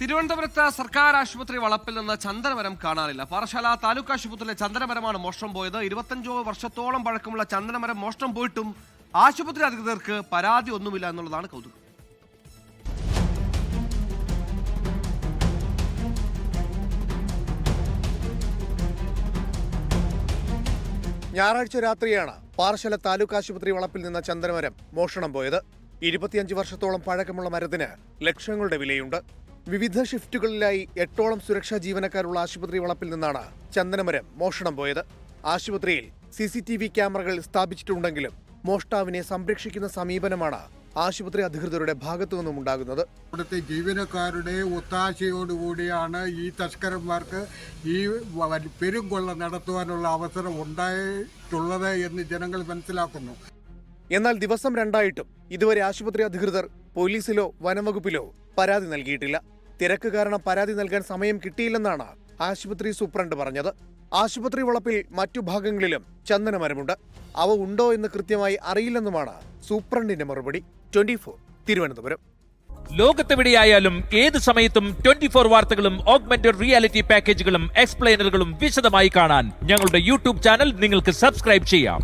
തിരുവനന്തപുരത്ത് സർക്കാർ ആശുപത്രി വളപ്പിൽ നിന്ന് ചന്ദനമരം കാണാനില്ല. പാറശാല താലൂക്ക് ആശുപത്രിയിലെ ചന്ദനമരമാണ് മോഷണം പോയത്. 25 വർഷത്തോളം പഴക്കമുള്ള ചന്ദനമരം മോഷണം പോയിട്ടും ആശുപത്രി അധികൃതർക്ക് പരാതി ഒന്നുമില്ല എന്നുള്ളതാണ് കൗതുകം. ഞായറാഴ്ച രാത്രിയാണ് പാറശാല താലൂക്ക് ആശുപത്രി വളപ്പിൽ നിന്ന് ചന്ദനമരം മോഷണം പോയത്. 25 വർഷത്തോളം പഴക്കമുള്ള മരത്തിന് ലക്ഷങ്ങളുടെ വിലയുണ്ട്. വിവിധ ഷിഫ്റ്റുകളിലായി 8ഓളം സുരക്ഷാ ജീവനക്കാരുള്ള ആശുപത്രി വളപ്പിൽ നിന്നാണ് ചന്ദനമരം മോഷണം പോയത്. ആശുപത്രിയിൽ CCTV ക്യാമറകൾ സ്ഥാപിച്ചിട്ടുണ്ടെങ്കിലും മോഷ്ടാവിനെ സംരക്ഷിക്കുന്ന സമീപനമാണ് ആശുപത്രി അധികൃതരുടെ ഭാഗത്തു നിന്നും ഉണ്ടാകുന്നത്. ഇവിടുത്തെ ജീവനക്കാരുടെ ഒത്താശയോടുകൂടിയാണ് ഈ തസ്കരന്മാർക്ക് ഈ പെരുംകൊള്ള നടത്തുവാനുള്ള അവസരം ഉണ്ടായിട്ടുള്ളത് എന്ന് ജനങ്ങൾ മനസ്സിലാക്കുന്നു. എന്നാൽ ദിവസം 2ആയിട്ടും ഇതുവരെ ആശുപത്രി അധികൃതർ പോലീസിലോ വനംവകുപ്പിലോ പരാതി നൽകിയിട്ടില്ല. തിരക്ക് കാരണം പരാതി നൽകാൻ സമയം കിട്ടിയില്ലെന്നാണ് ആശുപത്രി സൂപ്രണ്ട് പറഞ്ഞത്. ആശുപത്രി വളപ്പിൽ മറ്റു ഭാഗങ്ങളിലും ചന്ദനമരമുണ്ട്. അവ ഉണ്ടോ എന്ന് കൃത്യമായി അറിയില്ലെന്നുമാണ് സൂപ്രണ്ടിന്റെ മറുപടി. 24 തിരുവനന്തപുരം. ലോകത്തെവിടെയായാലും ഏത് സമയത്തും 24 വാർത്തകളും ഓഗ്മെന്റഡ് റിയാലിറ്റി പാക്കേജുകളും എക്സ്പ്ലെയിനറുകളും വിശദമായി കാണാൻ ഞങ്ങളുടെ യൂട്യൂബ് ചാനൽ നിങ്ങൾക്ക് സബ്സ്ക്രൈബ് ചെയ്യാം.